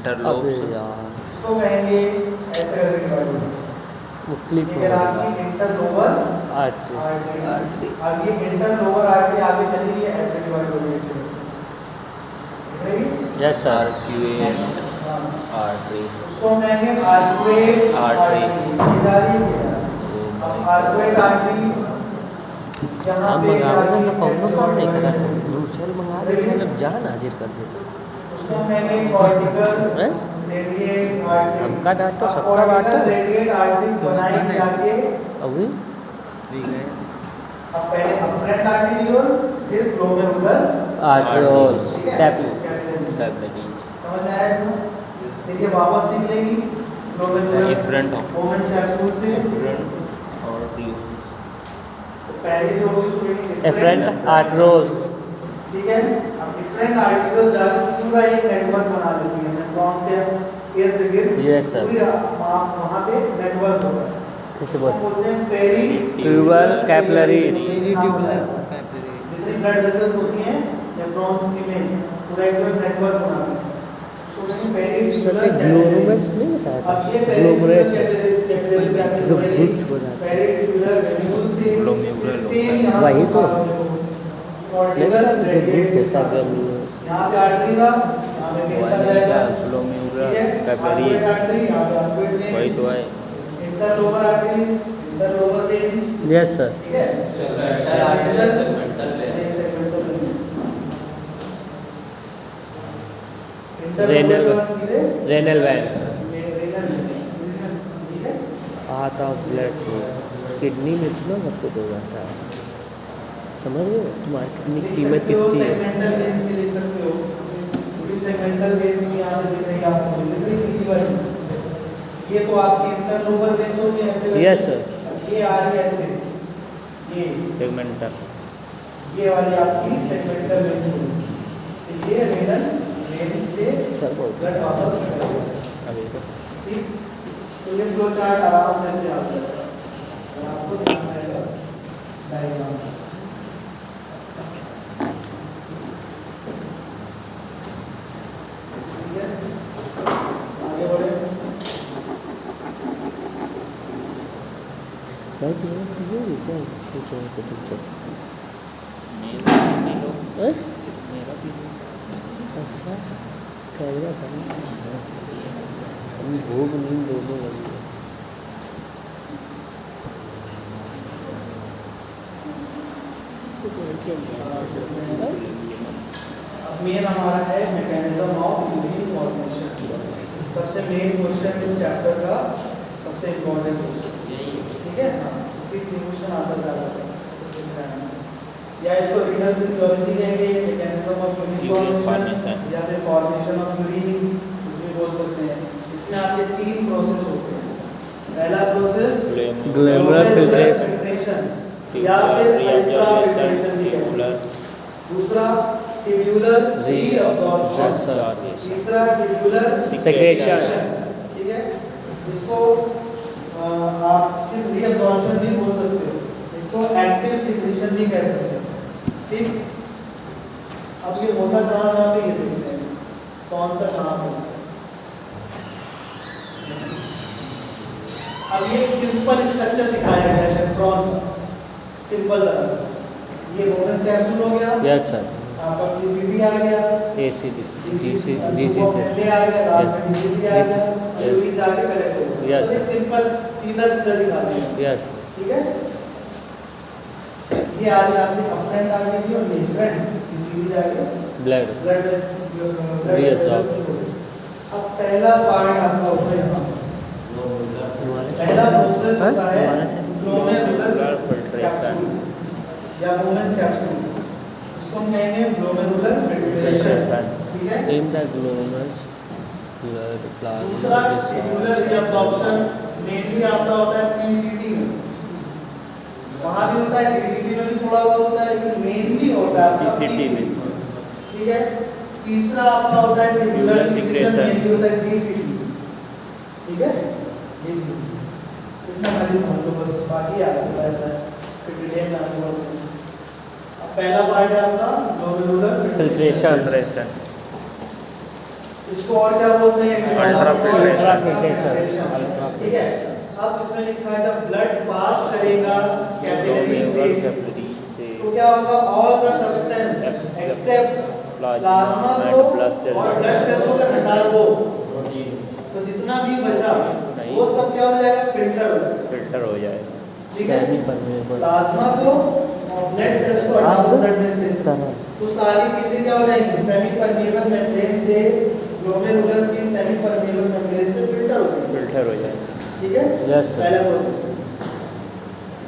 इंटरलोब अबे यार इसको कहेंगे ऐसे करके डिवाइड होगा। वो क्लिप ये कहलाती है इंटरलोबर आर्टरी। आर्टरी। अब ये इंटरलोबर आर्टरी आगे चली गई ऐसे डिवाइड हो गई ऐसे। दिख रही? Yes sir. आर्क्यूएट हाँ। आर्टरी उसको हम कहेंगे आर्क्वेट आर्टरी। ये जा रही है। अब आर्क्वेट आर्टरी यहाँ हम पे मंगा जाती तो है कौन ऐसे कौन नहीं divide करा हो था गई। दूसरे मंगा दे मतलब जान हाजिर कर देते उसको हम कहेंगे कॉर्टिकल हैं? Radiate artery. हमका डांटो, अब सबका बांटो। कॉर्टिकल रेडिएट आर्टरी बनाई जाके अभी अब पहले अफरेंट आर्टीरियोल फिर ग्लोमेरुलस आर्टरोस ठीक है? टैपी कैपिलरीज। कैपिलरीज समझ में आया इसको? फिर ये वापस निकलेगी glomerulus Efferent of- moments capsule से। फ्रंट और रियो तो पहले जो होगी उसको एफरेंट आर्टरोस। ठीक है। अब डिफरेंट आर्टिकल जाकर पूरा एक नेटवर्क बना लेती है नेफ्रॉन्स के इर्द गिर्द। Yes, sir. पूरी वहाँ पे नेटवर्क होता है। इसे उसको बोलते हैं पेरी ट्यूबल कैपिलरीज। जितनी ब्लड वेसल्स होती हैं नेफ्रॉन्स में पूरा एक नेटवर्क बनाती है। सर ने ग्लोमेरुलस नहीं बताया था ग्लोमेरुलस जो गुच्छ हो जाता है ग्लोमेरुलर वही तो नहीं पता जो गुच्छ होता है ग्लोमेरुलस। यहाँ पे आर्टरी था यहाँ पे वेन आ जाएगा ग्लोमेरुलर ठीक है। कैपिलरीज आर्टरी यहाँ पे आर्टरी वेन वही तो है interlobar arteries interlobar veins yes sir. ठीक है। रेनल सीधे रेनल वैन रेनल ठीक है। आता ब्लड फ्लो किडनी में इतना सब कुछ हो जाता है समझ रहे हो तुम्हारी किडनी की कीमत कितनी है। सेगमेंटल वेन्स भी लिख सकते हो क्योंकि सेगमेंटल वेन्स भी यहाँ पे दिख रही है आपको दिख रही है कितनी बार। ये तो आपकी इंटरलोबर वेन्स होती है ऐसे यस सर। ये आ रही है ऐसे ये सेगमेंटल ये वाली आपकी सेगमेंटल वेन्स होगी। तो ये रेनल वेन से सर बहुत ब्लड वापस निकलेगा। अभी तो ठीक। तो ये फ्लो चार्ट आराम से ऐसे आता है और आपको ध्यान रहेगा डायग्राम। ठीक है। आगे बढ़े। भाई पियो क्या पूछो तो पूछो नहीं लो हैं? मेरा भी अच्छा कैमरा सर भूख नींद दोनों लगी है। अब मेन हमारा है मैकेनिज्म ऑफ यूरिन फॉर्मेशन। सबसे मेन क्वेश्चन इस चैप्टर का सबसे इम्पोर्टेंट क्वेश्चन ठीक है। इसी क्वेश्चन आता जा रहा है या इसको रीनल फिजियोलॉजी कहेंगे मैकेनिज्म ऑफ यूरिन फॉर्मेशन या फिर फॉर्मेशन ऑफ यूरिन कुछ भी बोल सकते हैं। इसमें आपके तीन प्रोसेस होते हैं। पहला प्रोसेस ग्लोमेरुलर फिल्ट्रेशन या फिर अल्ट्रा फिल्ट्रेशन भी कहते हैं। दूसरा ट्यूबुलर रीअब्जॉर्प्शन। तीसरा ट्यूबुलर सेक्रेशन। ठीक है। इसको आप सिर्फ रीअब्जॉर्प्शन भी बोल सकते हो इसको एक्टिव सिक्रीशन भी कह सकते हो। ठीक। अब ये होता कहाँ पे ये देखते हैं कौन सा कहाँ पे। अब ये सिंपल स्ट्रक्चर दिखाया गया है नेफ्रॉन का सिंपल तरह से। ये वोमेंस कैप्सूल हो गया यस सर। आपका पीसीबी आ गया एसीडी डीसी से पहले आ गया लास्ट में पीसीबी आ गया यूरिन जाके कलेक्ट हो गया। Yes, तो ये sir. सिंपल सीधा सीधा दिखा दिया यस ठीक है। ये आज आपने अफरेंट आ गई और डिफरेंट पीसीबी जाके ब्लड ब्लड Reabsorb. अब पहला पार्ट आपका होता है यहाँ पहला प्रोसेस होता है ग्लोमेरुलर कैप्सूल या वोमेंस कैप्सूल। इसको हम कहेंगे ग्लोमेरुलर फिल्ट्रेशन ठीक है। इन द ग्लोमेरुलस ब्लड दूसरा ट्यूबुलर रीअब्जॉर्प्शन मेनली आपका होता है पीसीटी में। वहाँ भी होता है डीसीटी में भी थोड़ा बहुत होता है लेकिन मेनली होता है पीसीटी में ठीक है। तीसरा आपका होता है ट्यूबुलर फिल्ट्रेशन मेनली होता है डीसीटी ठीक है। डीसीटी इतना खाली समझ लो बस बाकी आगे रहता है फिर डिटेल में आगे बढ़ते हैं। अब पहला पार्ट है आपका ग्लोमेरुलर फिल्ट्रेशन। इसको और क्या बोलते हैं? अल्ट्राफिल्ट्रेशन। ठीक है। अब इसमें लिखा है जब ब्लड पास करेगा कैपिलरी से तो क्या होगा? All the substance except plasma को और ब्लड सेल्स को हटा दो, तो जितना भी बचा वो सब क्या हो जाएगा? फिल्टर हो जाएगा। सेमी परमेबल प्लाज्मा को और ब्लड सेल्स को हटा दो ब्लड में से, तो सारी चीजें क्या हो जाएंगी? सेमी परमेबल मेम्ब्रेन से ग्लोमेरुलस की सेमी परमेबल मेम्ब्रेन से फिल्टर हो जाएगा। ठीक है? Yes sir. पहला प्रोसेस।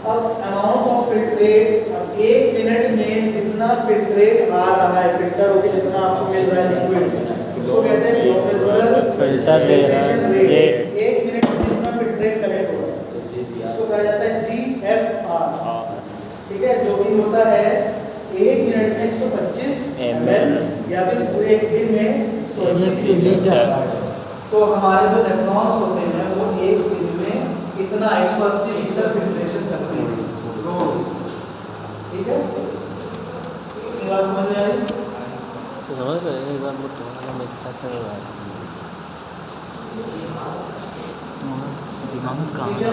अब अमाउंट ऑफ फिल्ट्रेट, अब 1 मिनट में कितना फिल्ट्रेट आ रहा है, फिल्टर होकर जितना आपको मिल रहा है लिक्विड, उसको कहते हैं ग्लोमेरुलर फिल्टर रेट। 1 मिनट में कितना फिल्ट्रेट कलेक्ट हो रहा है, इसको कहा जाता है GFR। ठीक है? जो भी होता है 1 मिनट में 125 ml या फिर पूरे एक दिन में 180 लीटर। तो हमारे जो नेफ्रॉन्स होते हैं वो एक दिन में इतना 180 लीटर फिल्ट्रेशन करते हैं रोज। ठीक है? ये बात समझ में आई? तो समझ गए? एक बार मुझे में इतना करेगा दिमाग में काम ठीक है?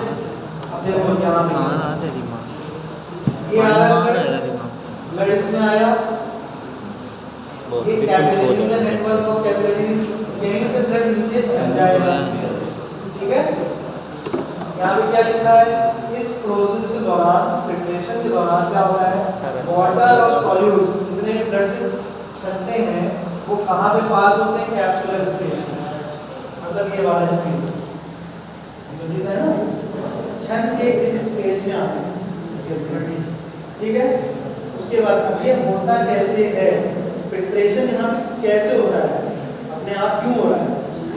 अब देखो यहाँ पे दिमाग ये आ रहा है ब्लड इसमें आया, ये कैपिलरीज है, नेटवर्क ऑफ कैपिलरीज, यहीं से ब्लड नीचे चल जाएगा। ठीक है? यहाँ पे क्या लिखा है? इस प्रोसेस के दौरान, फिल्ट्रेशन के दौरान क्या हो रहा है? वाटर और सॉल्यूल्स जितने भी ब्लड से चलते हैं वो कहाँ पे पास होते हैं? कैप्सुलर स्पेस में, मतलब ये वाला स्पेस समझ रहे हैं ना? छन के इस स्पेस में आते हैं। ठीक है? उसके बाद अब ये होता कैसे है? फिल्ट्रेशन यहाँ पे कैसे हो रहा है? अपने आप क्यों हो रहा है?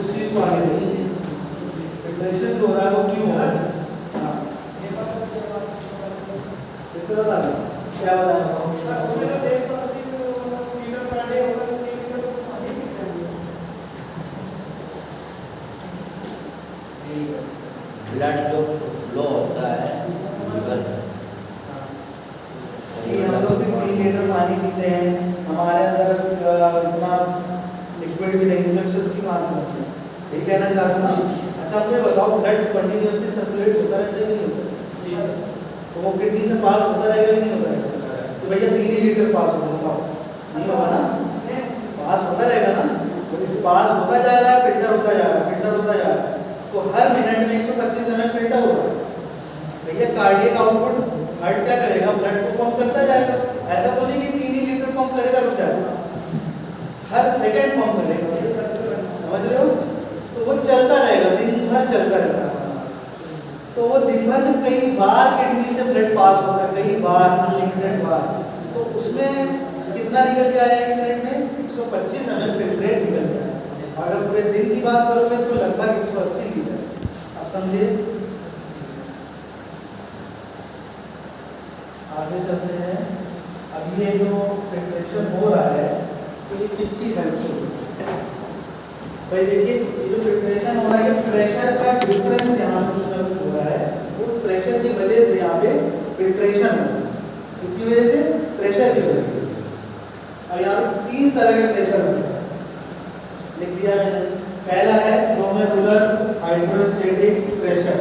उस चीज को आगे देखिए। फिल्ट्रेशन जो हो रहा है वो क्यों हो रहा है? कैसे बता रहे? क्या बता रहे? ब्लड जो फ्लो होता है हम लोग सिर्फ 3 लीटर पानी पीते हैं, हमारे अंदर इतना लिक्विड भी नहीं है, 180 कहाँ से बचते हैं? यही कहना चाह रहा हूँ ना। अच्छा मुझे बताओ, ब्लड कंटिन्यूअसली सर्कुलेट होता रहता है कि नहीं होता? जी। तो वो किडनी से पास होता रहेगा कि नहीं होता रहेगा? तो भैया 3 ही लीटर पास होगा, बताओ नहीं होगा ना? पास होता रहेगा ना? तो पास होता जा रहा है, फिल्टर होता जा रहा है, फिल्टर होता जा रहा है, तो हर मिनट में 125 ml फिल्टर होगा। भैया कार्डियक आउटपुट हार्ट क्या करेगा? ब्लड को पंप करता जाएगा। ऐसा तो नहीं कि 3 ही लीटर पंप करेगा रुक जाएगा, हर सेकंड पंप करेगा। समझ रहे हो? तो वो चलता रहेगा, दिन भर चलता रहेगा। तो वो दिन भर में कई बार किडनी से ब्लड पास होता है, कई बार, अनलिमिटेड बार। तो उसमें कितना निकल के आया एक मिनट में? 125 ml फिल्ट्रेट निकल गया। अगर पूरे दिन की बात करोगे तो लगभग 180 लीटर। आप समझे? आगे चलते हैं। अब ये जो फिल्ट्रेशन हो रहा है तो ये किसकी हेल्प से हो रहा है? भाई देखिए, ये जो फिल्ट्रेशन हो रहा है, प्रेशर का डिफरेंस यहाँ पे कुछ ना कुछ हो रहा है। उस प्रेशर की वजह से यहाँ पे फिल्ट्रेशन हो रहा है। इसकी वजह से, प्रेशर की वजह से। और यहाँ पे 3 तरह के प्रेशर होते हैं, लिख दिया मैंने। पहला है ग्लोमेरुलर हाइड्रोस्टेटिक प्रेशर,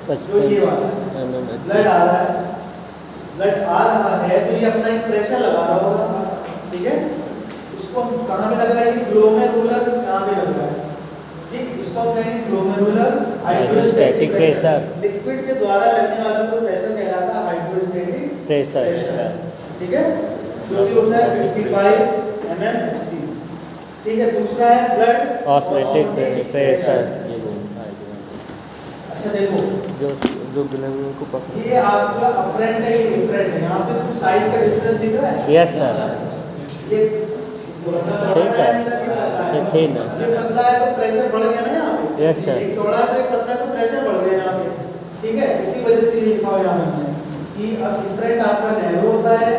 जो ये वाला ब्लड आ रहा है, ब्लड आ रहा है तो ये अपना एक प्रेशर लगा रहा होगा। ठीक है? उसको कहाँ पे लग रहा है? ग्लोमेरुलर कहाँ पे लग रहा है? ठीक, इसको हम कहेंगे ग्लोमेरुलर हाइड्रोस्टेटिक प्रेशर। लिक्विड के द्वारा लगने वाला कोई प्रेशर कहलाता है हाइड्रोस्टेटिक प्रेशर। ठीक है? जो कि होता है 55 mmHg। ठीक है? दूसरा है ब्लड ऑस्मोटिक प्रेशर। अच्छा देखो, जो ग्लैंड को पकड़, ये आपका अफरेंट है, ये डिफरेंट है। यहाँ पे कुछ साइज का डिफरेंस दिख रहा है? Yes sir. ये ठीक है, ये थे ना, ये पतला है तो प्रेशर बढ़ गया ना यहाँ पे। Yes sir. एक चौड़ा है तो एक पतला है तो प्रेशर बढ़ गया यहाँ पे। ठीक है? इसी वजह से लिखा हुआ यहाँ पे कि अब डिफरेंट आपका नैरो होता है,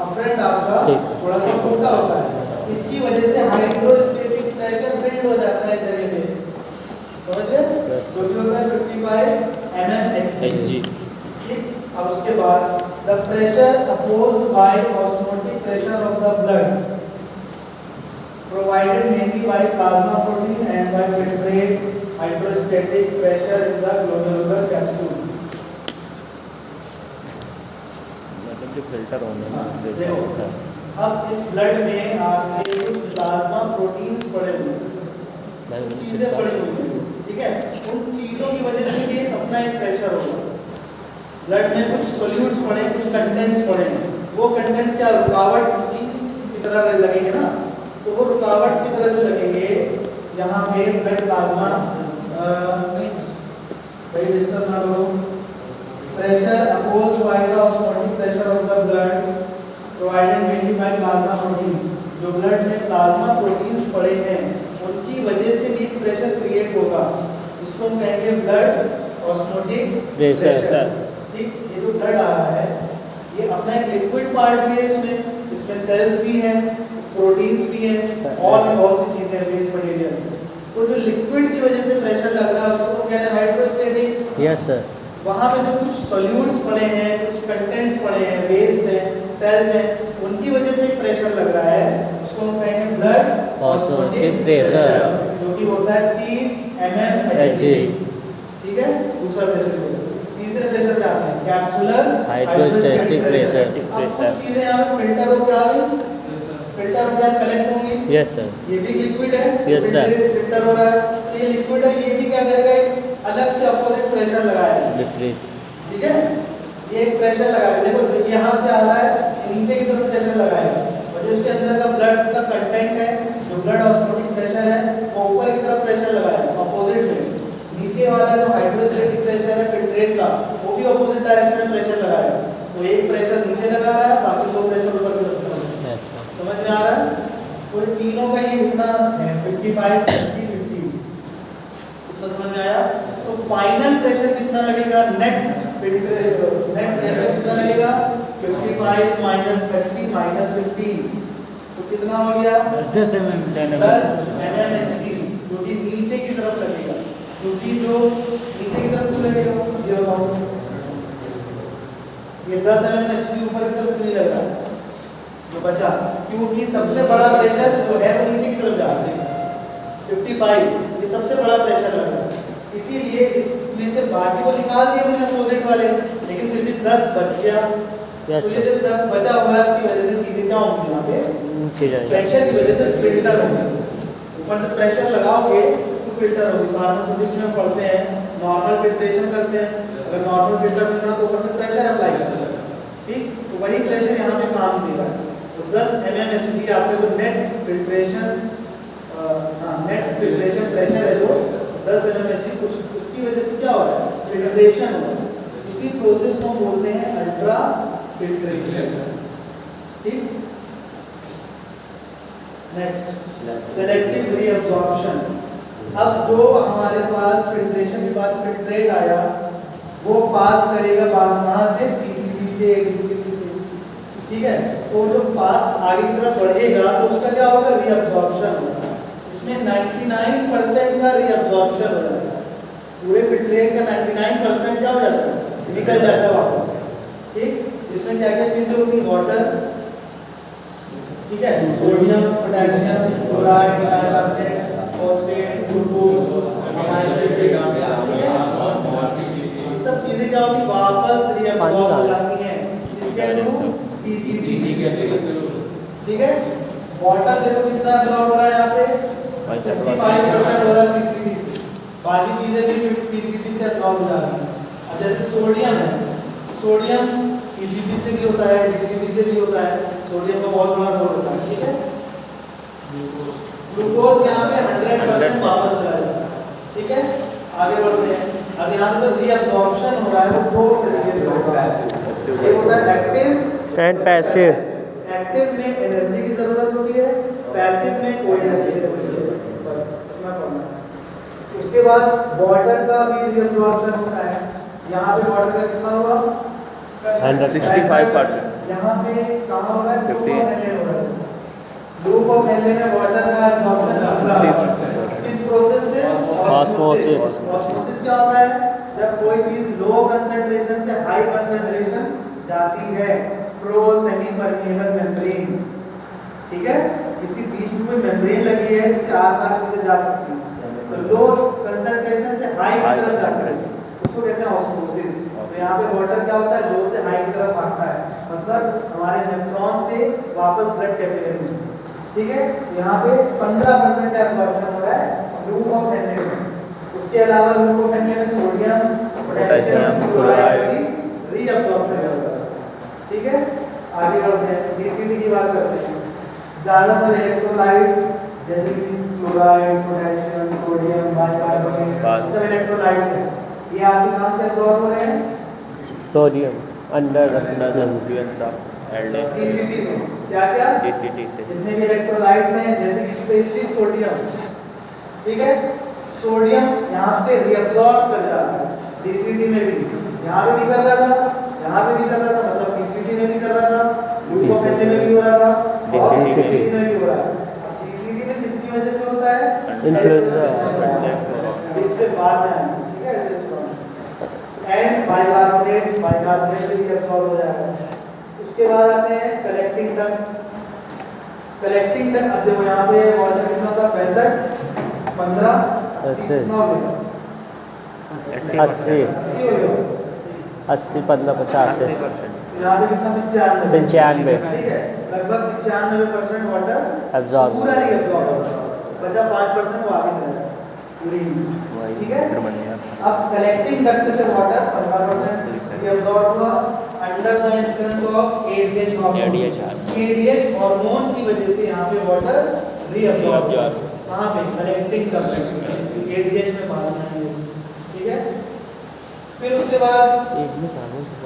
अफरेंट आपका थोड़ा सा मोटा होता है। इसकी वजह से हाइड्रोस्टेटिक प्रेशर बिल्ड हो जाता है जगह पे। समझ गए? जो भी होता है 55 mmHg। ठीक? अब उसके बाद the pressure opposed by osmotic pressure of the blood. provided mainly by plasma protein and by filtrate hydrostatic pressure in the glomerular capsule. मतलब जो फिल्टर होने में वैसा देखो, होता है। अब इस ब्लड में आपके कुछ प्लाज्मा प्रोटीन्स पड़े हुए हैं, मैं उन्हें चीजें चिपका पड़ी हुई हैं, ठीक है। उन चीजों की वजह से ये अपना एक प्रेशर होगा। ब्लड में कुछ सॉल्यूट्स पड़े, कुछ कंटेंट्स पड़े हैं, वो कंटेंट्स क्या रुकावट की तरह लगेंगे ना, तो वो रुकावट की तरह जो लगेंगे यहाँ पे ब्लड प्लाज्मा कहीं डिस्टर्ब ना करो, pressure oppose by the osmotic pressure of the blood provided mainly by plasma proteins. जो ब्लड में प्लाज्मा प्रोटीन्स पड़े हैं उनकी वजह से भी प्रेशर क्रिएट होगा, इसको हम कहेंगे ब्लड ऑस्मोटिक प्रेशर। ठीक, ये जो ब्लड आ रहा है ये अपना एक लिक्विड पार्ट भी है, इसमें सेल्स भी हैं, प्रोटीन्स भी हैं और भी बहुत सी चीजें हैं, वेस्ट मटेरियल। तो जो लिक्विड की वजह से प्रेशर लग रहा है उसको तो कह रहे हैं हाइड्रोस्टेटिक। Yes sir. वहाँ पे जो कुछ सॉल्यूट्स पड़े हैं, कुछ कंटेंट्स पड़े हैं, वेस्ट हैं, सेल्स हैं, उनकी वजह से प्रेशर लग रहा है, उसको हम कहेंगे ब्लड ऑस्मोटिक प्रेशर, जो कि होता है 30 mmHg। ठीक है, दूसरा प्रेशर। तीसरे प्रेशर क्या आते हैं? Capsular hydrostatic pressure. अब कुछ चीजें यहाँ पे फिल्टर हो क्या आ रही, फिल्टर हो क्या कलेक्ट होंगी। Yes sir. ये भी लिक्विड है, Yes, sir. फिल्टर हो रहा है, तो ये लिक्विड है, ये भी क्या करेगा एक अलग से अपोजिट प्रेशर लगाएगा। विपरीत। ठीक है, ये एक प्रेशर लगाएगा, देखो यहाँ से आ रहा है, नीचे की तरफ प्रेशर लगाएगा, और जो इसके अंदर का ब्लड का कंटेंट है, जो ब्लड ऑस्मोटिक प्रेशर है, वो ऊपर की तरफ प्रेशर लगाएगा अपोजिट में। नीचे वाला जो हाइड्रोस्टेटिक प्रेशर है फिल्ट्रेट का, वो भी अपोजिट डायरेक्शन में प्रेशर लगाएगा। तो एक प्रेशर नीचे लगा रहा है, बाकी दो प्रेशर ऊपर की तरफ लगा रहा है। समझ में आ रहा है? तो तीनों का ये इतना है 55 50 50, इतना समझ में आया? तो फाइनल प्रेशर कितना लगेगा? नेट प्रेशर कितना लगेगा? 55 माइनस 30 माइनस 50, तो कितना हो गया? 10 mmHg, जो कि नीचे की तरफ लगेगा, क्योंकि जो नीचे की तरफ क्यों लगेगा ये बताओ। ये 10 mmHg ऊपर की तरफ नहीं लग रहा है जो बचा, क्योंकि सबसे बड़ा प्रेशर जो है वो नीचे की तरफ जा रहा है 55, ये सबसे बड़ा प्रेशर लग रहा है, इसीलिए इसमें से बाकी को निकाल दिए मैंने अपोजिट वाले, लेकिन फिर भी 10 बच गया। तो ये जो 10 बचा हुआ है उसकी वजह से चीजें क्या होंगी यहाँ पे नीचे जाएगा, प्रेशर की वजह से फिल्टर होगी। ऊपर से प्रेशर लगाओगे तो फिल्टर होगी। फार्मास्यूटिक्स में पढ़ते हैं नॉर्मल फिल्ट्रेशन करते हैं, अगर नॉर्मल फिल्टर नहीं होना तो ऊपर से प्रेशर अप्लाई करते हैं। ठीक, तो वही प्रेशर यहाँ पे काम देगा। तो 10 mmHg आपके जो नेट फिल्ट्रेशन प्रेशर है जो 10 mmHg, उसकी वजह से क्या हो रहा है? फिल्ट्रेशन हो रहा है। इसी प्रोसेस को हम बोलते हैं अल्ट्रा फिल्ट्रेशन। ठीक, नेक्स्ट सेलेक्टिव रीअब्जॉर्प्शन। अब जो हमारे पास फिल्ट्रेशन के बाद फिल्ट्रेट आया वो पास करेगा कहाँ से? पीसीबी से, डीसीबी से। ठीक है, तो जो पास आगे की तरफ बढ़ेगा तो उसका क्या होगा? रीअब्जॉर्प्शन होगा। इसमें 99% का रीअब्जॉर्प्शन हो जाता है। पूरे फिल्ट्रेट का 99% क्या हो जाता है? निकल जाता है वापस। ठीक, इसमें क्या क्या चीजें होती है? वाटर, ठीक है, sodium, potassium, chloride, bicarbonate, phosphate, glucose, सब चीजें क्या होती है? वापस रीअब्सॉर्ब हो जाती हैं। इसके थ्रू पीसीबी। ठीक है, वाटर देखो कितना अब्सॉर्ब हो रहा है यहाँ पे 65% हो रहा है पीसीबी से, बाकी चीजें भी पीसीबी से अब्सॉर्ब हो जा रही हैं। अब जैसे सोडियम है, सोडियम पीसीबी से भी होता है, डीसीबी से भी होता है, सोडियम का बहुत बड़ा रोल होता है। ठीक है, ग्लूकोज यहाँ पे 100% वापस चला जाता है। ठीक है, आगे बढ़ते हैं। अब यहाँ पे जो रीअब्सॉर्प्शन हो रहा है वो दो तरीके से होता है। एक होता है एक्टिव एंड पैसिव। एक्टिव में एनर्जी की जरूरत होती है, पैसिव में कोई एनर्जी नहीं होती है, बस इतना पढ़ना है। उसके बाद वाटर का भी रीअब्सॉर्प्शन होता है। यहाँ पे वाटर का कितना हुआ? 165%। यहाँ पे कहाँ हो रहा है? 50 हो रहा है। लूप ऑफ एल में वाटर का एब्जॉर्प्शन किस प्रोसेस से? ऑस्मोसिस। ऑस्मोसिस क्या होता है? जब कोई चीज लो कंसंट्रेशन से हाई कंसंट्रेशन जाती है थ्रू सेमी परमेबल मेम्ब्रेन। ठीक है, किसी बीच में कोई मेम्ब्रेन लगी है जिससे आर पार चीजें जा सकती हैं, तो लो कंसंट्रेशन से हाई की तरफ जाता है, उसको कहते हैं ऑस्मोसिस। तो यहाँ पे वाटर क्या होता है, लो से हाई की तरफ भागता है, मतलब हमारे नेफ्रॉन से वापस ब्लड कैपिलरी में, ठीक है। यहाँ पे 15% एब्जॉर्प्शन हो रहा है ग्लूकोफेनिन में। उसके अलावा ग्लूकोफेनिन में सोडियम, पोटेशियम, क्लोराइड की रीअब्जॉर्प्शन होता है, ठीक है। आगे बढ़ते हैं, डीसीटी की बात करते हैं। ज़्यादातर इलेक्ट्रोलाइट्स जैसे कि क्लोराइड, पोटेशियम, सोडियम, बाइकार्बोनेट, सब इलेक्ट्रोलाइट्स हैं। ये आपके कहाँ से एब्जॉर्ब हो रहे हैं? Sodium under the influence DCT से। क्या-क्या? डीसीटी से जितने भी इलेक्ट्रोलाइट्स हैं, जैसे कि स्पेशली सोडियम, ठीक है। सोडियम यहाँ पे रीअब्जॉर्ब कर रहा है, डीसीटी में भी, यहाँ पे भी कर रहा था, यहाँ पे भी कर रहा था, मतलब डीसीटी में भी कर रहा था, ग्लूकोफेनिन में भी हो रहा था, और डीसीटी में भी हो रहा है। अब डीसीटी में किसकी वजह से होता है? इन्फ्लुएंजा। इसके बाद में आएंगे, ठीक है। एंड बाइकार्बोनेट से भी एब्जॉर्ब हो जाएगा। उसके बाद आते हैं कलेक्टिंग डक्ट। कलेक्टिंग डक्ट, अब देखो यहाँ पे वाटर कितना था, 65, 15, 80, 80 80 15 50 है। यहाँ पे कितना, 95, 95, ठीक है। लगभग 95% वाटर एब्जॉर्ब पूरा ही एब्जॉर्ब होगा, बचा 5% वो आगे चला जाएगा, ठीक है। अब कलेक्टिंग डक्ट से वाटर 15% एब्जॉर्ब हुआ under the influence of ADH hormone. ADH hormone की वजह से यहाँ पे वाटर रीअब्जॉर्ब, कहाँ पे? कलेक्टिंग डक्ट, एडीएच में मालूम है, ठीक है। फिर उसके बाद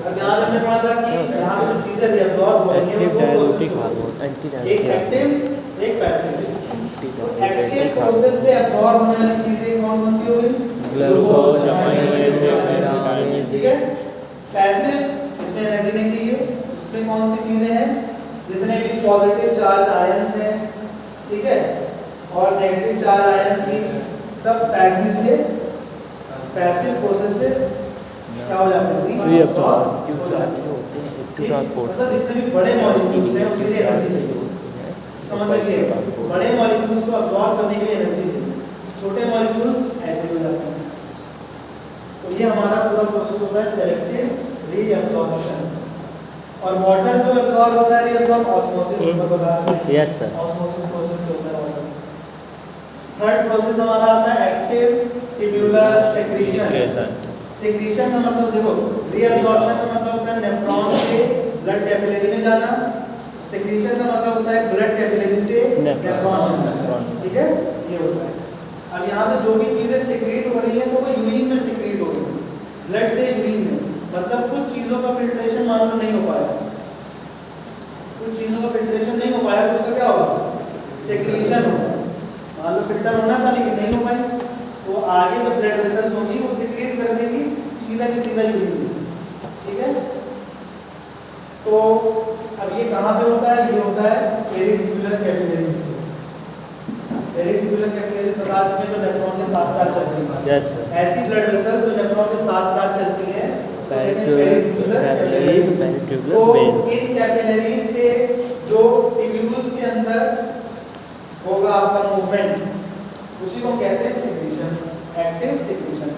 अब यहाँ हमने पढ़ा था कि यहाँ पे जो चीजें रीअब्जॉर्ब हो रही हैं वो दो प्रोसेस होती हैं, एक एक्टिव एक पैसिव। एक्टिव प्रोसेस से एब्जॉर्ब होने वाली चीजें कौन कौन सी होगी? ग्लूकोज, अमाइनो एसिड, ठीक है। पैसिव, इसमें एनर्जी नहीं चाहिए, इसमें कौन सी चीजें हैं? जितने भी पॉजिटिव चार्ज आयंस हैं, ठीक है, और नेगेटिव चार्ज आयंस भी सब पैसिव प्रोसेस से क्या हो जाते हैं? रीअब्जॉर्ब। मतलब जितने भी बड़े मॉलिक्यूल्स हैं उसके लिए एनर्जी चाहिए, इसका मतलब ये बड़े मॉलिक्यूल्स को अब्जॉर्ब करने के लिए एनर्जी चाहिए, छोटे मॉलिक्यूल्स ऐसे हो जाते हैं। तो ये हमारा पूरा प्रोसेस होता है सेलेक्टिव रीअब्जॉर्प्शन। और वाटर जो एब्जॉर्ब होता है reabsorb osmosis process. Yes sir, osmosis process से होता है वाटर। थर्ड प्रोसेस हमारा आता है एक्टिव ट्यूबुलर सेक्रीशन। सेक्रीशन का मतलब देखो, रीअब्जॉर्प्शन का मतलब होता है नेफ्रॉन से ब्लड कैपिलरी में जाना, सेक्रीशन का मतलब होता है ब्लड कैपिलरी से नेफ्रॉन में जाना, ठीक है, ये होता है। अब यहाँ पे जो भी चीजें सेक्रीट हो रही हैं तो वो यूरिन में सेक्रीट हो रही है, ब्लड से यूरिन में, मतलब कुछ चीजों का फिल्ट्रेशन मान लो नहीं हो पाया, कुछ चीजों का फिल्ट्रेशन नहीं हो पाया तो उसका क्या होगा? सेक्रीशन होगा। मान लो फिल्टर होना था लेकिन नहीं हो पाई, तो आगे जो ब्लड वेसल्स होंगी वो सेक्रेट कर देंगी सीधा की सीधा यूरिन में, ठीक है। तो अब ये कहाँ पे होता है? ये होता है पेरिट्यूबुलर कैपिलरीज। पेरिट्यूबुलर कैपिलरीज बता चुके हैं जो नेफ्रॉन के साथ साथ चलती हैं। यस सर, ऐसी ब्लड वेसल जो नेफ्रॉन के साथ साथ चलती हैं पेरिट्यूबुलर कैपिलरीज, पेरिट्यूबुलर वेन्स। इन कैपिलरीज से जो ट्यूब्यूल्स के अंदर होगा आपका मूवमेंट, उसी को कहते हैं सेक्रीशन, एक्टिव सेक्रीशन।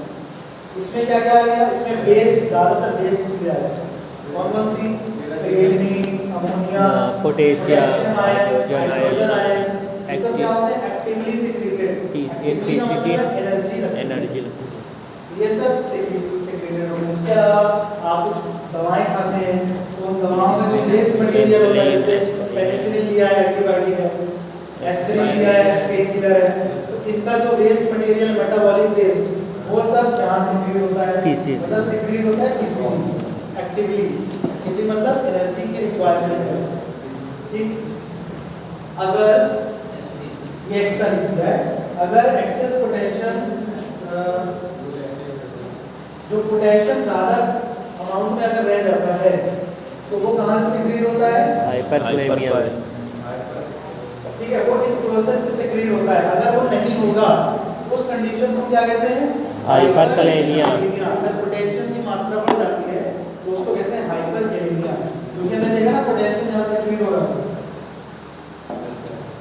इसमें क्या क्या आ गया? इसमें वेस्ट, ज्यादातर वेस्ट चीजें आ जाती हैं। कौन कौन सी? Creatinine, ammonia, potassium, hydrogen hydrogen ion, ये सब क्या एक्टिव होते हैं? Actively secreted. PCT energy, energy. ये सब सेक्रेटेड होते हैं। उसके अलावा आप कुछ दवाएं खाते हैं तो उन दवाओं में जो वेस्ट मटेरियल होता है, जैसे पेनिसिलिन लिया है, एंटीबायोटिक है, एस्पिरिन लिया है, पेन किलर है, तो इनका जो वेस्ट मटेरियल, मेटाबॉलिक वेस्ट, वो सब यहाँ सेक्रेट होता है, मतलब सेक्रेट होता है पीसीटी एक्टिवली। एक्टिवली मतलब एनर्जी की रिक्वायरमेंट है, ठीक। अगर ये एक्स्ट्रा लिख दिया है, अगर एक्सेस पोटेशियम, जो पोटेशियम ज़्यादा अमाउंट में अगर रह जाता है तो वो कहाँ से सेक्रेट होता है? हाइपरकैलेमिया में, ठीक है, वो इस प्रोसेस से सेक्रेट होता है। अगर वो नहीं होगा उस कंडीशन को क्या कहते हैं? हाइपरकैलेमिया। अगर पोटेशियम की मात्रा बढ़ जाती है तो उसको कहते हैं हाइपरकैलेमिया, क्योंकि हमने देखा ना पोटेशियम यहाँ सेक्रेट हो रहा है,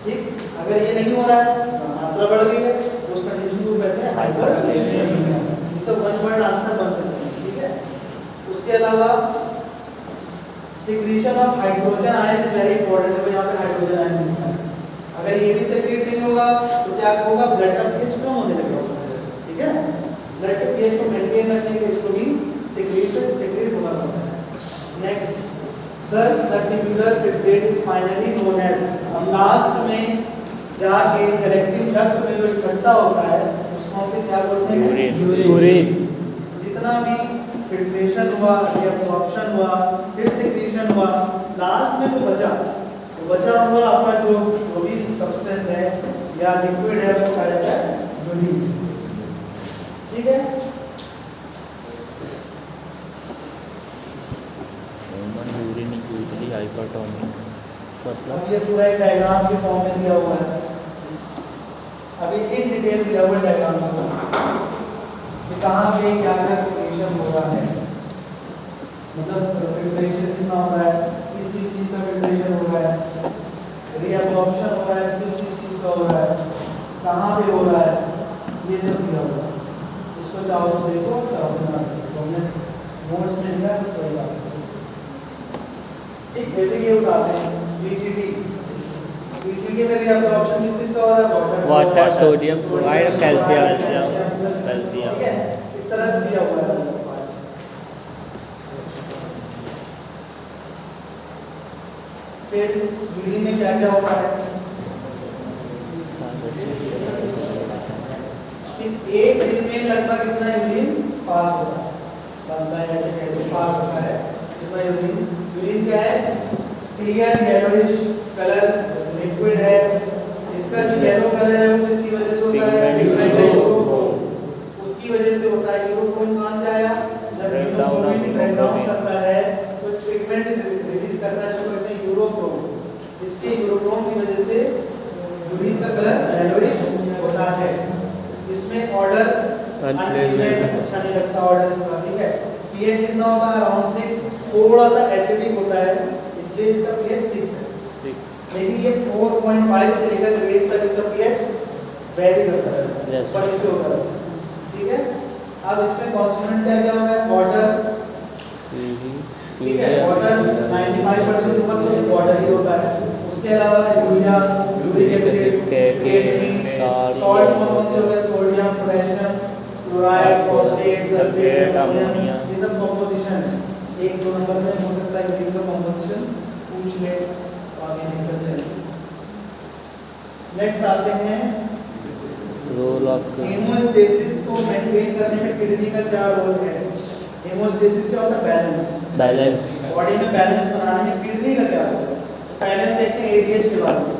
ठीक, अगर ये नहीं हो रहा है, मात्रा बढ़ गई है, तो उस कंडीशन को कहते हैं हाइपरलेमिया। ये सब वन वर्ड आंसर बन सकते हैं, ठीक है। उसके अलावा secretion of hydrogen ion is very important है, यहाँ पे हाइड्रोजन आयन लिखा है। अगर ये भी सेक्रेट नहीं होगा तो क्या होगा, ब्लड का पीएच कम होने लगेगा, ठीक है। ब्लड के पीएच को मेंटेन रखने के लिए इसको भी सेक्रेट होना पड़ता है। Next, thus the tubular filtrate is finally known as, अब लास्ट में जाके कलेक्टिंग डक्ट में जो इकट्ठा होता है उसको फिर क्या बोलते हैं, यूरिन। जितना भी फिल्ट्रेशन हुआ, एब्जॉर्प्शन हुआ, फिर सेक्रीशन हुआ, लास्ट में जो बचा, तो बचा हुआ आपका जो भी सब्सटेंस है या लिक्विड है उसको कहा जाता है यूरिन, ठीक है। यूरिन यूजली हाइपरटोनिक, मतलब अब ये पूरा एक डायग्राम के फॉर्म में दिया हुआ है, अभी इन डिटेल दिया हुआ डायग्राम कि कहाँ पे क्या क्या सिक्रीशन हो रहा है, मतलब फिल्ट्रेशन कितना हो रहा है, किस किस चीज़ का फिल्ट्रेशन हो रहा है, रीअब्जॉर्प्शन हो रहा है, किस किस चीज़ का हो रहा है, कहाँ पे हो रहा है, ये सब दिया हुआ है। इसको चाहो तो देखो, चाहो तो ना देखो, हमने नोट्स में लिखा है, बस वही बात है। ठीक, जैसे कि ये उठाते हैं पीसीटी में रीअब्जॉर्प्शन किस किस का हो रहा है, वाटर, सोडियम क्लोराइड, कैल्शियम। ठीक है, इस तरह से दिया हुआ है। फिर यूरिन में क्या क्या होता है, एक दिन में लगभग कितना यूरिन पास होता है, बनता है, ऐसे कहते हैं पास होता है कितना यूरिन। यूरिन क्या है, क्लियर येलोइश कलर लिक्विड है, इसका जो येलो कलर है वो किसकी वजह से होता है, पिगमेंट है उसकी वजह से होता है। यूरोक्रोम कहाँ से आया, जब हीमोग्लोबिन ब्रेक डाउन करता है तो पिगमेंट रिलीज करता है, जिसको कहते हैं यूरोक्रोम। इसके यूरोक्रोम की वजह से यूरिन का कलर येलोइश होता है। इसमें ऑर्डर अच्छा नहीं लगता ऑर्डर इसका, ठीक है। पीएच कितना होता है, अराउंड 6, थोड़ा सा एसिडिक होता है, इसलिए इसका पीएच 6 है। लेकिन ये 4.5 से लेकर 8 तक इसका पीएच वेरी करता है, पर नीचे होता है, ठीक है। अब इसमें कॉन्स्टेंट क्या क्या होगा, वाटर, ठीक है, वाटर 95% ऊपर तो सिर्फ वाटर ही होता है। उसके अलावा यूरिया, यूरिक एसिड, सॉल्ट कौन से हो गए, sodium, potassium, chloride, phosphate, sulphate, ammonia, ये सब कंपोजिशन है। 1-2 नंबर में हो सकता है यूरिन का कंपोजिशन पूछ ले, आगे लिख सकते हैं। नेक्स्ट आते हैं रोल ऑफ हेमोस्टेसिस को मेंटेन करने में किडनी का क्या रोल है। हेमोस्टेसिस क्या होता है, बैलेंस, बॉडी में बैलेंस बनाने में किडनी का क्या रोल है। पहले हम देखते हैं एडीएच के बारे में,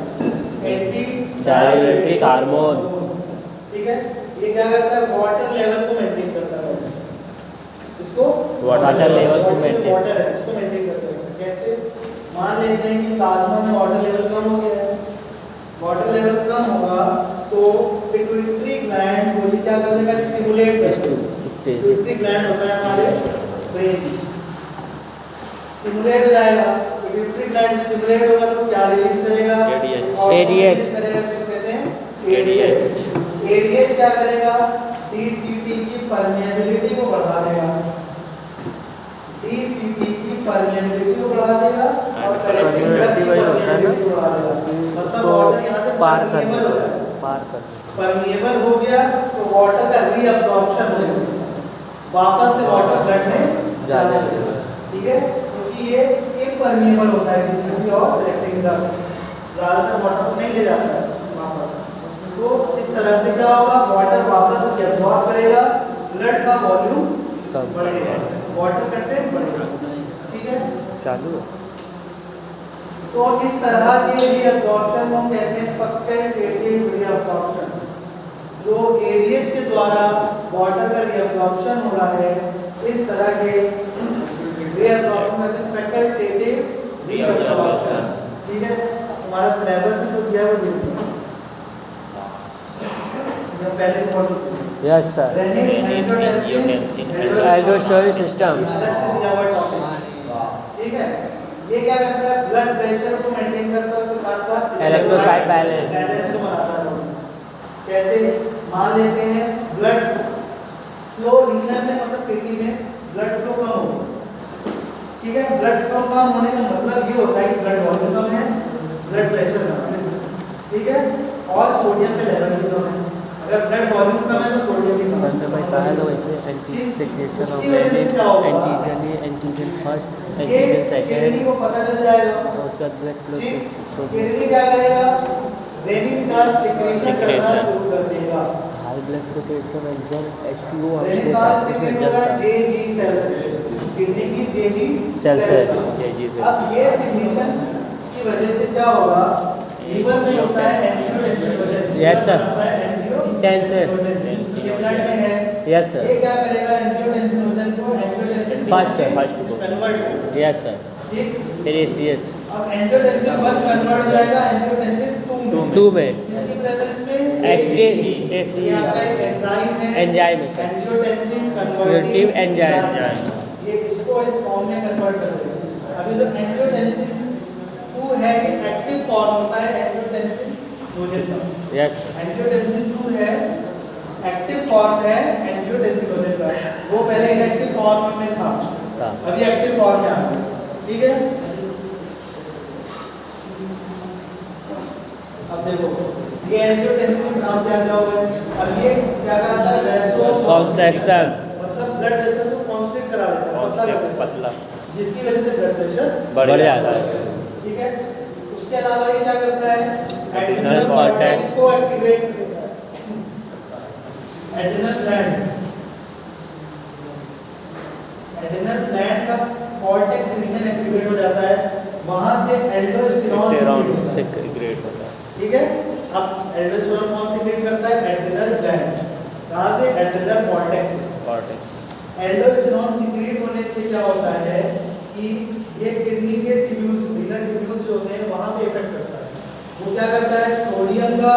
एंटी डाययूरेटिक हार्मोन, ठीक है। ये क्या करता है, वाटर लेवल को मेंटेन करता है, इसको वाटर लेवल को मेंटेन, वाटर है उसको मेंटेन करता है। कैसे, मान लेते हैं कि प्लाज्मा में वाटर लेवल कम हो गया है, वाटर लेवल कम होगा तो पिट्यूटरी ग्लैंड को ये क्या कर देगा, स्टिमुलेट कर देगा। पिट्यूटरी ग्लैंड होता है हमारे ब्रेन, स्टिमुलेट हो जाएगा। पिट्यूटरी ग्लैंड स्टिमुलेट होगा तो क्या रिलीज करेगा, एडीएच करेगा, जिसको कहते हैं एडीएच। एडीएच क्या करेगा, डीसीटी की परमेबिलिटी को बढ़ा देगा, डीसीटी की परमेबिलिटी को बढ़ा देगा और कलेक्टिंग ड्रग की परमेबिलिटी को बढ़ा देगा। मतलब वाटर यहां पे पार कर परमेबल हो गया तो वाटर का रीअब्जॉर्प्शन हो जाएगा, वापस से वाटर ब्लड में जा जाएगा, ठीक है। क्योंकि ये इम्परमेबल होता है डीसीटी और कलेक्टिंग ड्रग, ज्यादातर वाटर को नहीं ले जाता है वापस। तो इस तरह से क्या होगा, वाटर वापस एब्जॉर्ब करेगा, ब्लड का वॉल्यूम बढ़ेगा, वाटर कंटेंट बढ़ेगा, ठीक है। चालू है। तो इस तरह के रीअब्जॉर्प्शन को हम कहते हैं फैकल्टेटिव रीअब्जॉर्प्शन। जो एडीएच के द्वारा वाटर का रीअब्जॉर्प्शन हो रहा है, इस तरह के रीअब्जॉर्प्शन कहते हैं फैकल्टेटिव रीअब्जॉर्प्शन, ठीक है। हमारा सिलेबस में जो दिया है वो देखिए, जो पहले पढ़ चुके हैं। यस सर, एल्डोस्टेरोन सिस्टम, ठीक है। ये क्या करता है, ब्लड प्रेशर को मेंटेन करता है, उसके साथ साथ इलेक्ट्रोसाइट बैलेंस। बैलेंस को बनाता है। कैसे मान लेते हैं ब्लड फ्लो रीजन में मतलब किडनी में ब्लड फ्लो कम हो, ठीक है। ब्लड फ्लो कम होने का मतलब ये होता है कि ब्लड वॉल्यूम कम है, ब्लड प्रेशर कम है, ठीक है, और सोडियम का लेवल भी कम है। अगर ब्लड वॉल्यूम कम है तो सोडियम भी कम सर है। ने बताया तो वैसे एंटी सेक्रेशन ऑफ उसकी वजह से क्या होगा? एंटीजन फर्स्ट, ये एंटीजन किडनी सेकंड, को पता चल जाएगा, और उसका ब्लड फ्लो ठीक। सोडियम। किडनी क्या करेगा? रेनिन का सिक्रेशन करना शुरू कर देगा। High blood pressure enzyme H2O renin आपको का ताकत में सिक्रेट होगा जलता जेजी सेल से, किडनी की जेजी सेल से। अब ये सिक्रेशन की वजह से क्या होगा? लीवर में होता है एंजियोटेंसिन वजह से। Yes, sir. टेंशन ये ब्लड में है। Yes sir. ये क्या करेगा? एंजियोटेंसिन वजन को एंजियोटेंसिन First है। Convert yes sir. ठीक। फिर ACH अब एंजियोटेंसिन 1 कन्वर्ट हो जाएगा एंजियोटेंसिन 2 में इसकी प्रेजेंस में ACE ये आपका एक एंजाइम है, एंजाइम है। Angiotensin Converting enzyme। ये इसको इस फॉर्म में कन्वर्ट कर देगा। अभी जो एंजियोटेंसिन 2 है ये एक्टिव फॉर्म होता है एंजियोटेंसिन 2 का। यस एंजियोटेंसिन 2 है एक्टिव फॉर्म है एंजियोटेंसिन 2 का। वो पहले इनएक्टिव फॉर्म में था, अभी एक्टिव फॉर्म में आ गया, ठीक है। अब देखो ये एंजियोटेंसिन का काम क्या क्या होगा? अब ये क्या कराता है? कॉन्स्ट्रक्शन मतलब ब्लड प्रेशर को कांस्टेंट करा देता है, पतला, जिसकी वजह से ब्लड प्रेशर बढ़ जाता है। ठीक है। उसके अलावा ये क्या करता है? एड्रिनल एड्रिनल कॉर्टेक्स कॉर्टेक्स को एक्टिवेट करता है। एड्रिनल ग्लैंड का कॉर्टेक्स रीजन एक्टिवेट हो जाता है, वहां से एल्डोस्टेरोन सीक्रेट होता है। ठीक है। अब एल्डोस्टेरोन कौन सीक्रेट करता है? Adrenal gland. कहां से? Adrenal cortex. एल्डोस्टेरोन सीक्रेट होने से क्या होता है कि ये किडनी के ट्यूब्यूल्स, रीनल ट्यूब्यूल्स जो होते हैं वहां पे इफेक्ट करता है। वो क्या करता है? सोडियम का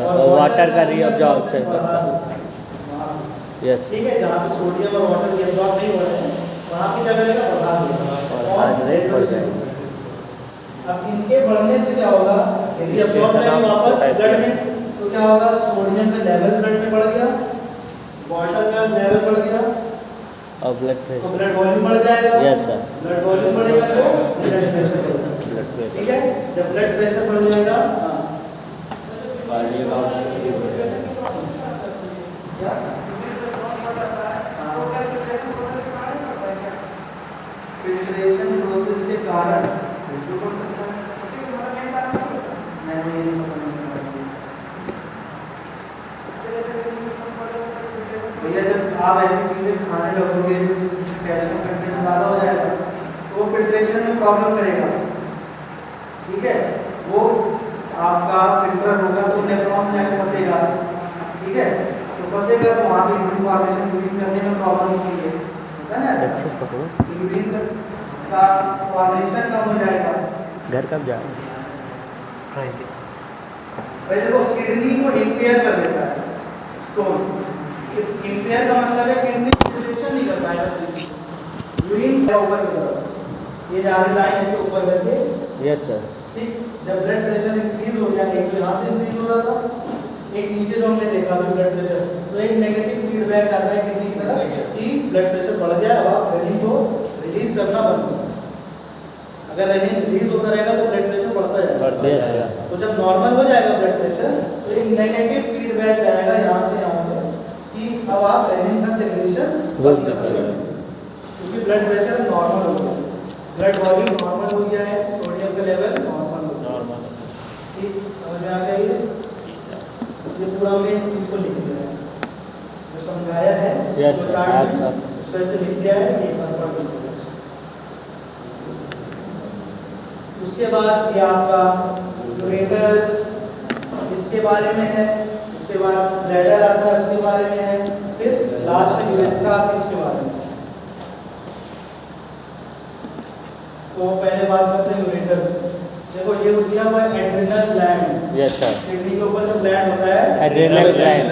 और वाटर का रीअब्जॉर्प्शन करता है। यस ठीक है। जहां पे सोडियम और वाटर रीअब्जॉर्ब नहीं हो रहे हैं वहां पे क्या करेगा? बढ़ा देगा और हार्ट रेट बढ़ जाएगा। अब इनके बढ़ने से क्या होगा? रीअब्जॉर्ब करेंगे वापस ब्लड में, तो क्या होगा? सोडियम का लेवल ब्लड में बढ़ गया, वाटर का लेवल बढ़ गया और ब्लड तो प्रेशर। ब्लड वॉल्यूम बढ़ जाएगा। Yes sir. ब्लड वॉल्यूम बढ़ेगा तो ब्लड प्रेशर बढ़ेगा। ब्लड प्रेशर ठीक है। जब ब्लड प्रेशर बढ़ जाएगा फिल्ट्रेशन प्रोसेस के कारण बिल्कुल हो सकता है। नहीं भैया जब आप ऐसी चीजें खाने लगोगे कैल्शियम कंटेंट ज़्यादा हो जाएगा तो वो फिल्ट्रेशन में प्रॉब्लम करेगा, ठीक है। वो आपका फिल्टर होगा तो नेफ्रॉन में जाकर फंसेगा, ठीक है। तो फंसेगा तो वहाँ पे यूरिन फॉर्मेशन, यूरिन करने में प्रॉब्लम होती है, होता है ना? अच्छे पकड़ो। यूरिन का फॉर्मेशन कम हो जाएगा। घर कब जा पहले वो किडनी को इम्पेयर कर देता है स्टोन। इम्पेयर का मतलब है किडनी फिल्ट्रेशन नहीं कर पाएगा सही से, यूरिन ऊपर की तरफ ये जा रही लाइन ऐसे ऊपर करके। Yes sir. ठीक। जब ब्लड प्रेशर इंक्रीज हो गया, एक तो यहाँ से इंक्रीज हो रहा था, एक नीचे जो हमने देखा था ब्लड प्रेशर, तो एक नेगेटिव फीडबैक आता है किडनी की तरफ कि ब्लड प्रेशर बढ़ गया, अब आप रेनिन को रिलीज करना बंद करो। अगर रेनिन रिलीज होता रहेगा तो ब्लड प्रेशर बढ़ता जाएगा। Yes sir. तो जब नॉर्मल हो जाएगा ब्लड प्रेशर तो एक नेगेटिव फीडबैक आएगा यहाँ से कि अब आप रेनिन का सेक्रेशन रोक बंद दीजिए। करें, क्योंकि ब्लड प्रेशर नॉर्मल हो गया, ब्लड वॉल्यूम नॉर्मल हो गया है, सोडियम का लेवल नॉर्मल हो गया। ठीक, समझ में आ गया ये पूरा हमने इस चीज़ को लिख दिया है, जो समझाया है। Yes sir. आप सब उसको ऐसे लिख दिया है कि उसके बाद ये आपका यूरेटर्स इसके बारे में है, इसके बाद ब्लैडर आता है उसके बारे में है, फिर लास्ट में यूरेथ्रा आता है उसके बारे में। तो पहले बात करते हैं यूरेटर्स। देखो ये दिया हुआ है adrenal gland. Yes sir. Kidney के ऊपर जो ग्लैंड होता है एड्रिनल ग्लैंड,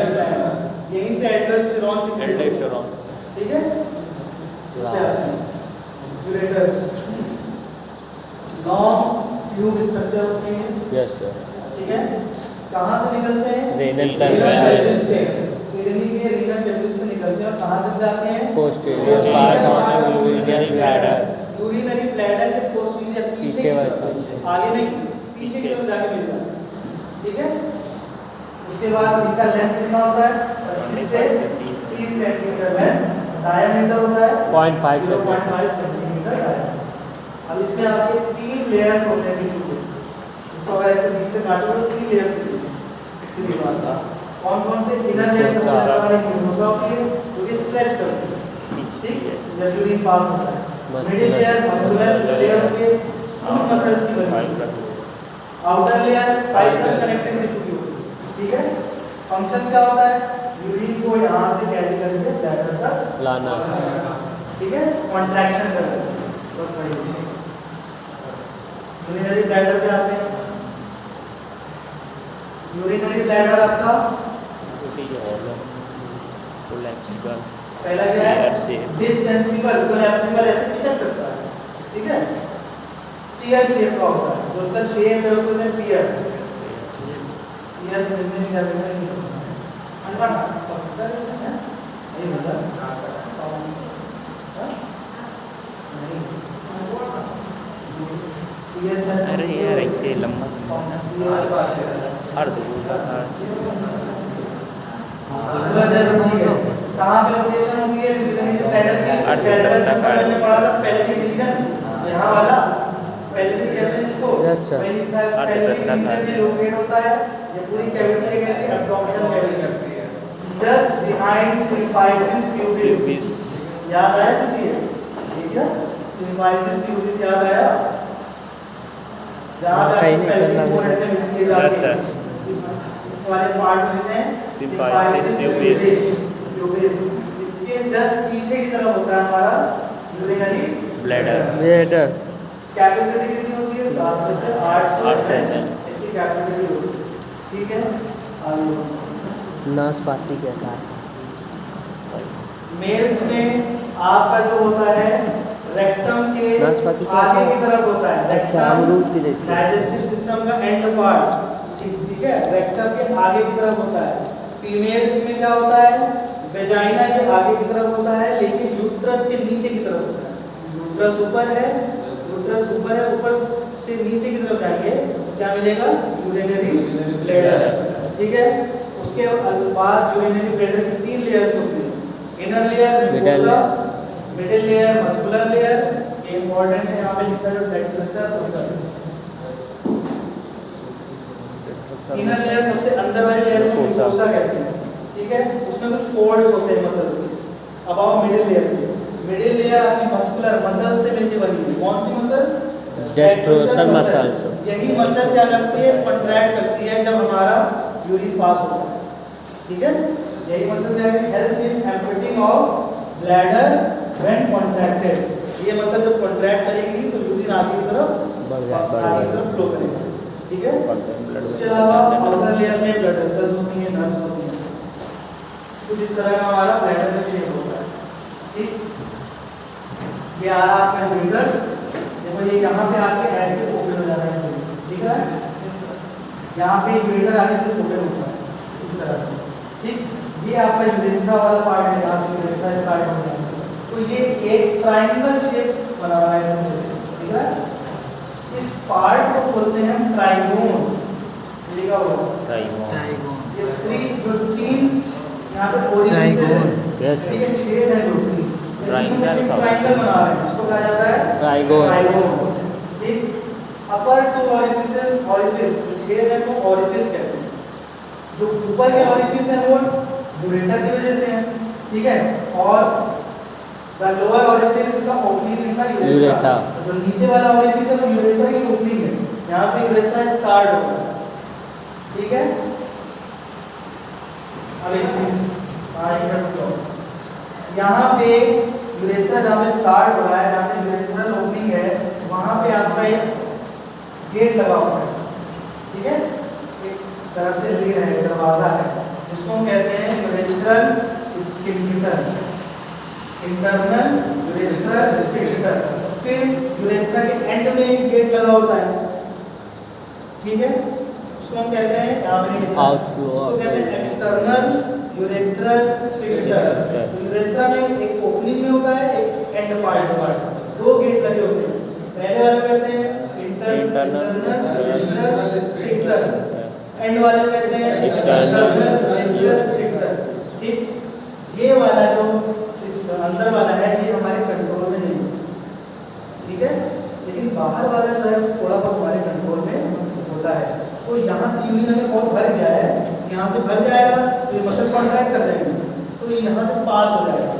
यहीं से एल्डोस्टेरोन सीक्रेट होता है, ठीक है। यूरेटर्स लॉन्ग ट्यूब स्ट्रक्चर होते हैं। Yes sir. ठीक है, कहाँ से निकलते हैं? रेनल रीनल पेल्विस पेल्विस से, किडनी के रीनल पेल्विस से निकलते हैं और कहाँ तक जाते हैं? Posterior part of urinary bladder urinary bladder के पोस्टीरियर पीछे की वाले तरफ, साइड। आगे नहीं, पीछे की तरफ जाके मिलता है, ठीक है। उसके बाद इनका लेंथ कितना होता है? 25 से 30 सेंटीमीटर लेंथ, डायमीटर होता है 0.5 सेंटीमीटर। 0.5 centimetre diameter. अब इसमें आपके 3 लेयर्स होते हैं टिश्यू के, इसको अगर ऐसे बीच से काटो तो 3 लेयर्स होती है इसकी दीवार का। कौन कौन से? इनर लेयर सबसे ऊपर वाली म्यूकोसा होती है जो कि स्ट्रेच करती है, ठीक, जब यूरिन पास होता है। मिडिल लेयर मस्कुलर लेयर होती है, स्मूथ मसल्स की बनी होती है। Outer layer fibrous connective tissue की होती है, ठीक है। फंक्शंस क्या होता है? यूरिन को यहाँ से कैरी करके ब्लैडर तक लाना, ठीक है, कॉन्ट्रैक्शन करते हैं, बस वही। यूरिनरी ब्लैडर पे आते हैं। यूरिनरी ब्लैडर आपका पहला क्या है? डिस्टेंसिबल, कोलैप्सिबल, ऐसे पिचक सकता है, ठीक है। पियर शेप का होता है, जो उसका शेप है उसको कहते हैं पियर। पियर हिंदी में क्या कहते हैं? अनपढ़ पता है? नहीं पता। नहीं, अरे यार ऐसे लंबा अर्ध कहाँ पे लोकेशन होती है यूरिनरी ब्लैडर की? स्केलेटल सिस्टम में पढ़ा था, पेल्विक रीजन, यहाँ वाला पेल्विस कहते हैं इसको। अच्छा। पेल्विक रीजन में लोकेट होता है, ये पूरी कैविटी है, कहते हैं abdominal cavity, just behind symphysis pubis. याद आया कुछ ये? ठीक है, सिम्फाइसिस प्यूबिस याद आया? जहाँ पे कहीं नहीं चल रहा पेल्विक बोन ऐसे मिलके जाते हैं, इस वाले पार्ट में है सिम्फाइसिस प्यूबिस। इसके जस्ट पीछे की तरफ होता है हमारा यूरिनरी ब्लैडर। ब्लैडर कैपेसिटी कितनी होती है? 700 से 800 इसकी कैपेसिटी होती है, ठीक है। नाशपाती के आकार। मेल्स में आपका जो होता है रेक्टम के नाशपाती क्या आगे होता है? की तरफ होता है, अच्छा, अमरूद की जैसे। डाइजेस्टिव सिस्टम का एंड पार्ट, ठीक है, रेक्टम के आगे की तरफ होता है। फीमेल्स में क्या होता है? वेजाइना के आगे की तरफ होता है, लेकिन यूट्रस के नीचे की तरफ होता है। यूट्रस ऊपर है, यूट्रस ऊपर है, ऊपर से नीचे की तरफ जाएंगे क्या मिलेगा? यूरिनरी ब्लैडर, ठीक है। उसके बाद यूरिनरी ब्लैडर की 3 लेयर्स होती हैं। Inner layer mucosa, middle layer muscular layer, ये इंपॉर्टेंट है, यहाँ पे लिखा है blood pressure muscle. Inner layer सबसे अंदर वाली लेयर को म्यूकोसा कहते हैं, ठीक है। उसमें कुछ फोल्ड्स होते हैं मसल्स के। अब आओ मिडिल लेयर पे। मिडिल लेयर आपकी मस्कुलर मसल से मिलकर बनी है। कौन सी मसल? डेस्ट्रोसर मसल्स। यही मसल क्या करती है? कॉन्ट्रैक्ट करती है जब हमारा यूरिन पास होता है, ठीक है। यही मसल क्या है? Helps in emptying of bladder when contracted. ये मसल जब कॉन्ट्रैक्ट करेगी तो यूरिन आगे की तरफ फ्लो करेगा, ठीक है। उसके अलावा आउटर लेयर में ब्लड वेसल्स होती हैं, नर्व्स होती हैं। कुछ इस तरह का हमारा ब्लैडर का शेप होता है, ठीक। ये आ रहा आपका यूट्रस, देखो ये यहाँ पे आके ऐसे ओपन हो जाता है, ठीक है। यहाँ पे यूरेटर आगे से ओपन होता है इस तरह से, ठीक। ये आपका यूरेथ्रा वाला पार्ट है, यहाँ से यूरेथ्रा स्टार्ट हो जाता है। तो ये एक ट्रायंगल शेप बना हुआ है इसमें, ठीक है। इस पार्ट को बोलते हैं हम ट्राइगोन, लिखा हुआ ट्राइगोन। ये 3 यहाँ पे ट्राइगोन, यस ये छेद है जो ट्रायंगल बना है, इसको कहा जाता है ट्राइगोन। ठीक। अपर 2 ऑरिफिसेस, ऑरिफिस छेद है को ऑरिफिस कहते हैं। जो ऊपर के ऑरिफिस है वो यूरेटर की वजह से है, ठीक है। और द लोअर ऑरिफिस इसका ओपनिंग इन द यूरेटा। जो नीचे वाला ऑरिफिस है वो यूरेटर की ओपनिंग है, यहाँ से यूरेटा स्टार्ट होता है, ठीक है। अब एक चीज यहाँ पे यूरेथ्रा जहाँ पे स्टार्ट हो रहा है, जहाँ पे यूरेथ्रल ओपनिंग है, वहाँ पे आपका एक गेट लगा हुआ है, ठीक है। एक तरह से लीड है, दरवाजा है, जिसको हम कहते हैं urethral sphincter, internal urethral sphincter. फिर यूरेथ्रा के एंड में एक गेट लगा होता है, ठीक है। उसको हम कहते हैं यहाँ पे नहीं लिखा है। Outflow उसको of कहते हैं एक्सटर्नल यूरेथ्रल स्फिंक्टर। यूरेथ्रा में एक ओपनिंग में होता है, एक एंड पार्ट, दो गेट लगे होते हैं। पहले वाले कहते हैं इंटरनल यूरेथ्रल स्फिंक्टर, एंड वाले कहते हैं एक्सटर्नल यूरेथ्रल स्फिंक्टर। ठीक, ये वाला जो इस अंदर वाला है ये हमारे कंट्रोल में नहीं है, ठीक है, लेकिन बाहर वाला जो है वो थोड़ा बहुत हमारे कंट्रोल में होता है। तो यहाँ से यूरिन अगर बहुत भर गया है, यहाँ से भर जाएगा तो ये मसल कॉन्ट्रैक्ट कर देंगे, तो ये यहाँ से पास हो जाएगा,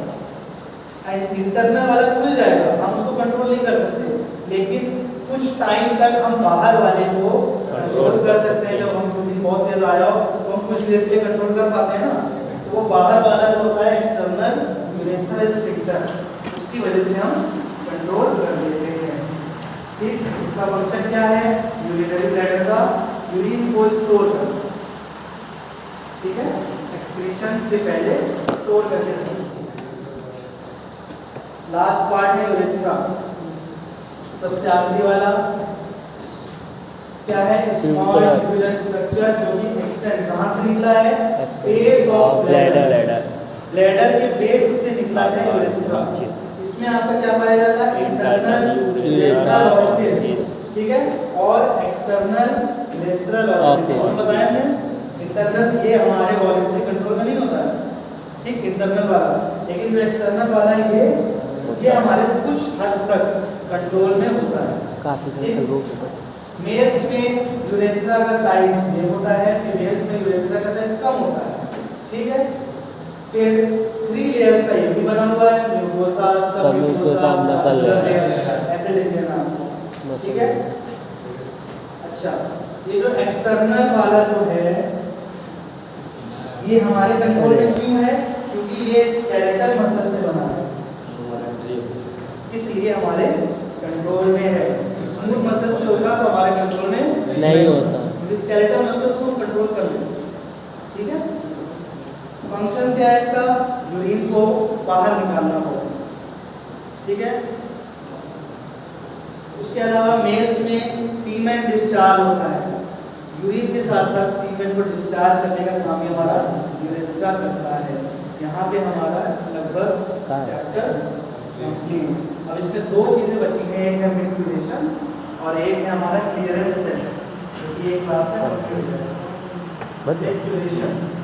एंड इंटरनल वाला खुल जाएगा, हम उसको कंट्रोल नहीं कर सकते, लेकिन कुछ टाइम तक हम बाहर वाले को कंट्रोल कर सकते हैं। जब हम यूरिन बहुत तेज आया हो तो हम कुछ देर के लिए कंट्रोल कर पाते हैं ना, तो वो बाहर वाला जो होता है एक्सटर्नल यूरेथ्रल स्फिंक्टर, उसकी वजह से हम कंट्रोल कर लेते हैं। ठीक, इसका फंक्शन क्या है, यूरिनरी ब्लैडर का यूरिन को स्टोर करना, ठीक है, एक्सक्रीशन से पहले स्टोर करके रखना। लास्ट पार्ट है यूरेथ्रा, सबसे आखिरी वाला क्या है, स्मॉल ट्यूबुलर स्ट्रक्चर जो कि एक्सटेंड कहां से निकला है, बेस ऑफ ब्लैडर, ब्लैडर के बेस से निकला है यूरेथ्रा। इसमें आपका क्या पाया जाता है, इंटरनल यूरेथ्रल ऑरिफिस, ठीक है, और एक्सटर्नल यूरेथ्रल ऑरिफिस। हम बताया हमने इंटरनल ये हमारे वॉल्यूटरी कंट्रोल में नहीं होता है, ठीक, इंटरनल वाला, लेकिन जो एक्सटर्नल वाला ये हमारे कुछ हद तक कंट्रोल में होता है। काफी ज़्यादा लोग मेल्स में यूरेथ्रा का साइज ये होता है, फीमेल्स में यूरेथ्रा का साइज कम होता है, ठीक है। फिर 3 लेयर्स का ये भी बना हुआ है, म्यूकोसा, सबम्यूकोसा, मसल लेयर, ऐसे लिख देना आपको, ठीक है। अच्छा, ये जो एक्सटर्नल वाला जो है ये हमारे कंट्रोल में क्यों है, क्योंकि ये स्केलेटल मसल से बना है, इसलिए हमारे कंट्रोल में है। स्मूथ मसल से होगा तो हमारे कंट्रोल में नहीं होता, स्केलेटल मसल को कंट्रोल कर लेते, ठीक है। फंक्शन क्या है इसका, यूरिन को बाहर निकालना होगा, ठीक है। उसके अलावा मेल्स में सीमेन डिस्चार्ज होता है, यूरिन के साथ साथ सीमेन को डिस्चार्ज करने का काम ही हमारा यूरेथ्रा करता है। यहाँ पे हमारा लगभग चैप्टर कंप्लीट। अब इसमें 2 चीज़ें बची हैं, एक है मैच्योरेशन और एक है हमारा क्लियरेंस टेस्ट, जो कि एक क्लास में कंप्लीट है। मैच्योरेशन